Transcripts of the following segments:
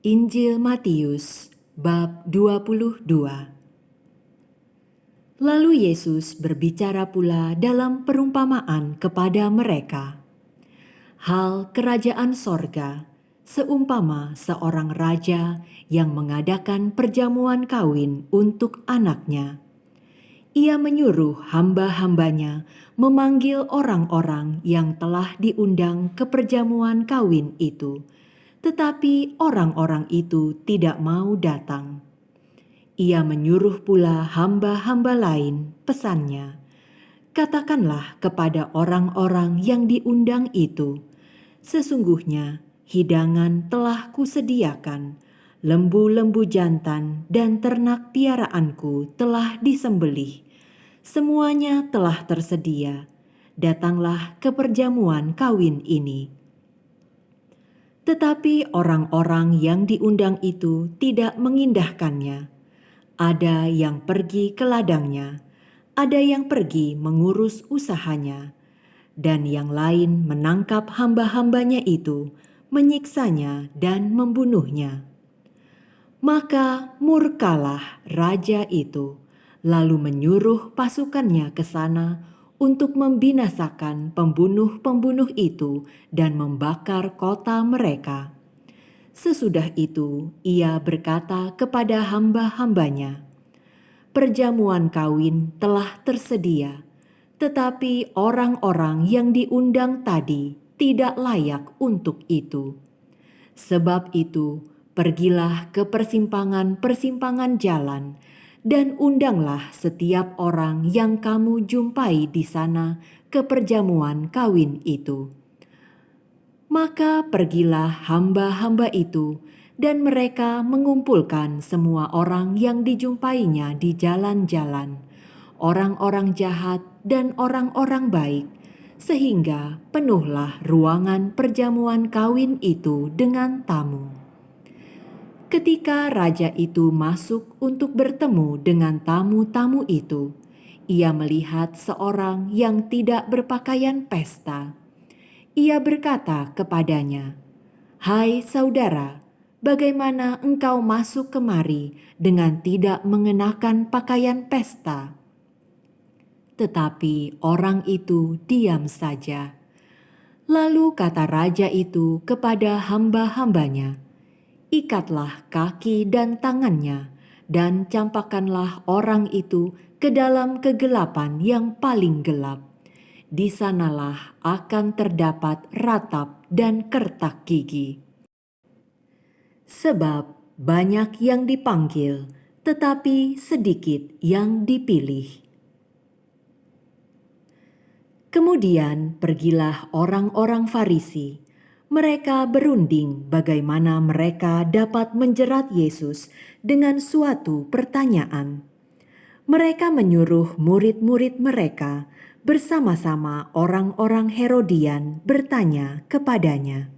Injil Matius bab 22. Lalu Yesus berbicara pula dalam perumpamaan kepada mereka. Hal kerajaan sorga seumpama seorang raja yang mengadakan perjamuan kawin untuk anaknya. Ia menyuruh hamba-hambanya memanggil orang-orang yang telah diundang ke perjamuan kawin itu, tetapi orang-orang itu tidak mau datang. Ia menyuruh pula hamba-hamba lain, pesannya, "Katakanlah kepada orang-orang yang diundang itu, sesungguhnya hidangan telah kusediakan, lembu-lembu jantan dan ternak piaraanku telah disembelih. Semuanya telah tersedia. Datanglah ke perjamuan kawin ini." Tetapi orang-orang yang diundang itu tidak mengindahkannya. Ada yang pergi ke ladangnya, ada yang pergi mengurus usahanya, dan yang lain menangkap hamba-hambanya itu, menyiksanya dan membunuhnya. Maka murkalah raja itu, lalu menyuruh pasukannya ke sana untuk membinasakan pembunuh-pembunuh itu dan membakar kota mereka. Sesudah itu ia berkata kepada hamba-hambanya, "Perjamuan kawin telah tersedia, tetapi orang-orang yang diundang tadi tidak layak untuk itu. Sebab itu, pergilah ke persimpangan-persimpangan jalan dan undanglah setiap orang yang kamu jumpai di sana ke perjamuan kawin itu." Maka pergilah hamba-hamba itu, dan mereka mengumpulkan semua orang yang dijumpainya di jalan-jalan, orang-orang jahat dan orang-orang baik, sehingga penuhlah ruangan perjamuan kawin itu dengan tamu. Ketika raja itu masuk untuk bertemu dengan tamu-tamu itu, ia melihat seorang yang tidak berpakaian pesta. Ia berkata kepadanya, "Hai saudara, bagaimana engkau masuk kemari dengan tidak mengenakan pakaian pesta?" Tetapi orang itu diam saja. Lalu kata raja itu kepada hamba-hambanya, "Ikatlah kaki dan tangannya, dan campakkanlah orang itu ke dalam kegelapan yang paling gelap. Di sanalah akan terdapat ratap dan kertak gigi. Sebab banyak yang dipanggil, tetapi sedikit yang dipilih." Kemudian pergilah orang-orang Farisi. Mereka berunding bagaimana mereka dapat menjerat Yesus dengan suatu pertanyaan. Mereka menyuruh murid-murid mereka bersama-sama orang-orang Herodian bertanya kepadanya,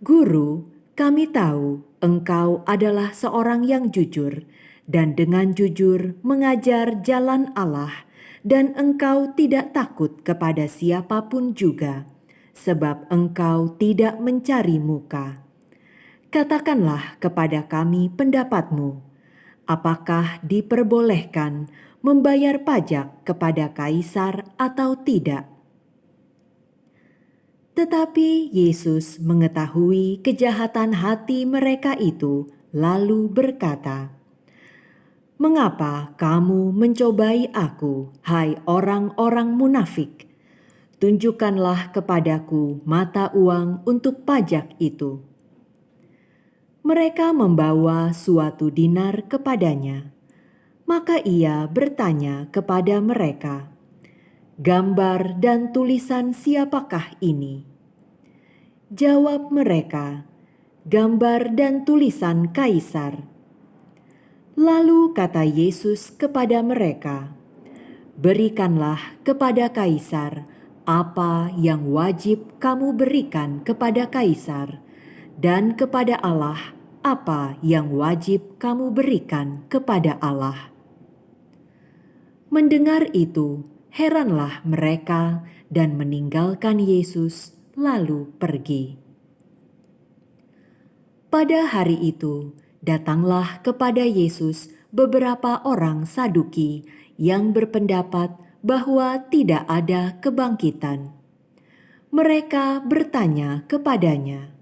"Guru, kami tahu engkau adalah seorang yang jujur dan dengan jujur mengajar jalan Allah, dan engkau tidak takut kepada siapapun juga, sebab engkau tidak mencari muka. Katakanlah kepada kami pendapatmu. Apakah diperbolehkan membayar pajak kepada kaisar atau tidak?" Tetapi Yesus mengetahui kejahatan hati mereka itu, lalu berkata, "Mengapa kamu mencobai aku, hai orang-orang munafik? Tunjukkanlah kepadaku mata uang untuk pajak itu." Mereka membawa suatu dinar kepadanya. Maka ia bertanya kepada mereka, "Gambar dan tulisan siapakah ini?" Jawab mereka, "Gambar dan tulisan kaisar." Lalu kata Yesus kepada mereka, "Berikanlah kepada kaisar apa yang wajib kamu berikan kepada kaisar, dan kepada Allah apa yang wajib kamu berikan kepada Allah." Mendengar itu, heranlah mereka dan meninggalkan Yesus lalu pergi. Pada hari itu, datanglah kepada Yesus beberapa orang Saduki yang berpendapat bahwa tidak ada kebangkitan. Mereka bertanya kepadanya,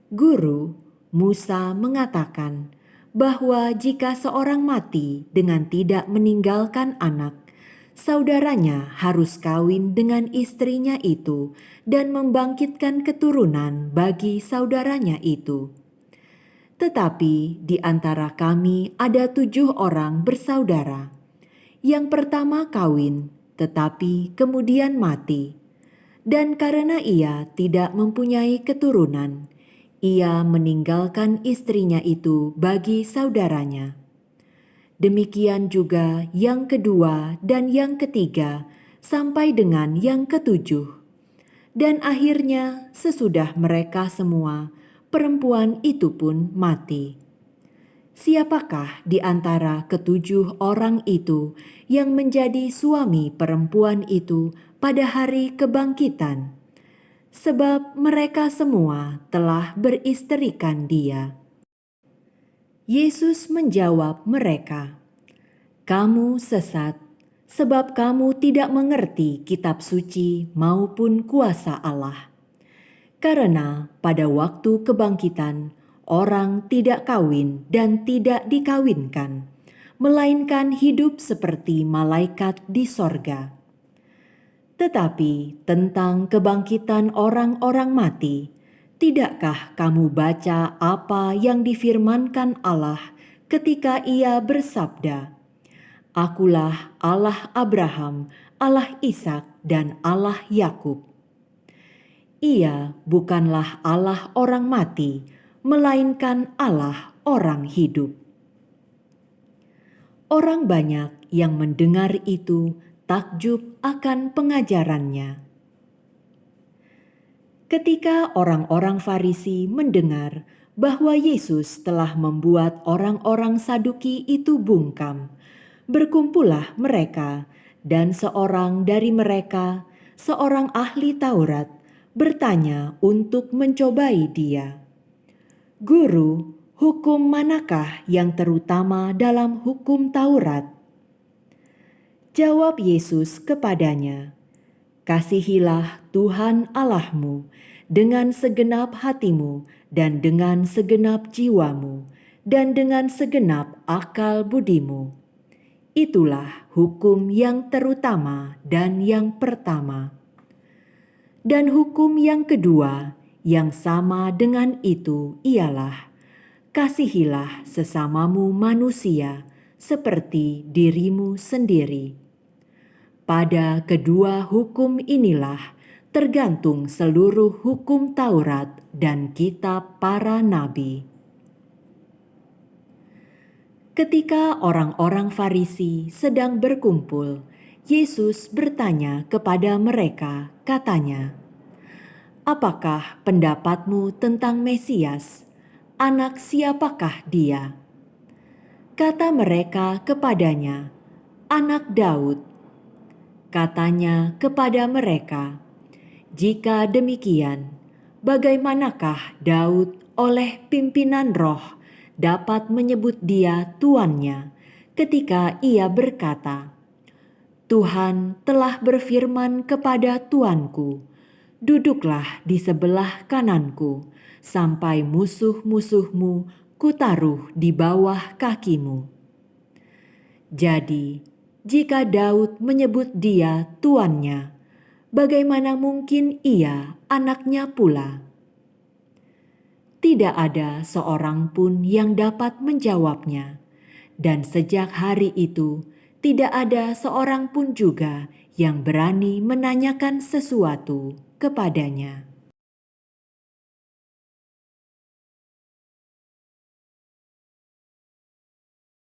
"Guru, Musa mengatakan bahwa jika seorang mati dengan tidak meninggalkan anak, saudaranya harus kawin dengan istrinya itu dan membangkitkan keturunan bagi saudaranya itu. Tetapi di antara kami ada 7 orang bersaudara. Yang pertama kawin, tetapi kemudian mati. Dan karena ia tidak mempunyai keturunan, ia meninggalkan istrinya itu bagi saudaranya. Demikian juga yang kedua dan yang ketiga, sampai dengan yang ketujuh. Dan akhirnya sesudah mereka semua, perempuan itu pun mati. Siapakah di antara ketujuh orang itu yang menjadi suami perempuan itu pada hari kebangkitan? Sebab mereka semua telah beristrikan dia." Yesus menjawab mereka, "Kamu sesat, sebab kamu tidak mengerti kitab suci maupun kuasa Allah. Karena pada waktu kebangkitan, orang tidak kawin dan tidak dikawinkan, melainkan hidup seperti malaikat di sorga. Tetapi tentang kebangkitan orang-orang mati, tidakkah kamu baca apa yang difirmankan Allah ketika ia bersabda, 'Akulah Allah Abraham, Allah Ishak, dan Allah Yakub'? Ia bukanlah Allah orang mati, melainkan Allah orang hidup." Orang banyak yang mendengar itu takjub akan pengajarannya. Ketika orang-orang Farisi mendengar bahwa Yesus telah membuat orang-orang Saduki itu bungkam, berkumpullah mereka, dan seorang dari mereka, seorang ahli Taurat, bertanya untuk mencobai dia, "Guru, hukum manakah yang terutama dalam hukum Taurat?" Jawab Yesus kepadanya, "Kasihilah Tuhan Allahmu dengan segenap hatimu dan dengan segenap jiwamu dan dengan segenap akal budimu. Itulah hukum yang terutama dan yang pertama. Dan hukum yang kedua yang sama dengan itu ialah, kasihilah sesamamu manusia seperti dirimu sendiri. Pada kedua hukum inilah tergantung seluruh hukum Taurat dan kitab para nabi." Ketika orang-orang Farisi sedang berkumpul, Yesus bertanya kepada mereka, katanya, "Apakah pendapatmu tentang Mesias? Anak siapakah dia?" Kata mereka kepadanya, "Anak Daud." Katanya kepada mereka, "Jika demikian, bagaimanakah Daud oleh pimpinan roh dapat menyebut dia tuannya ketika ia berkata, 'Tuhan telah berfirman kepada Tuanku, duduklah di sebelah kananku, sampai musuh-musuhmu kutaruh di bawah kakimu.' Jadi, jika Daud menyebut dia tuannya, bagaimana mungkin ia anaknya pula?" Tidak ada seorang pun yang dapat menjawabnya, dan sejak hari itu tidak ada seorang pun juga yang berani menanyakan sesuatu kepadanya.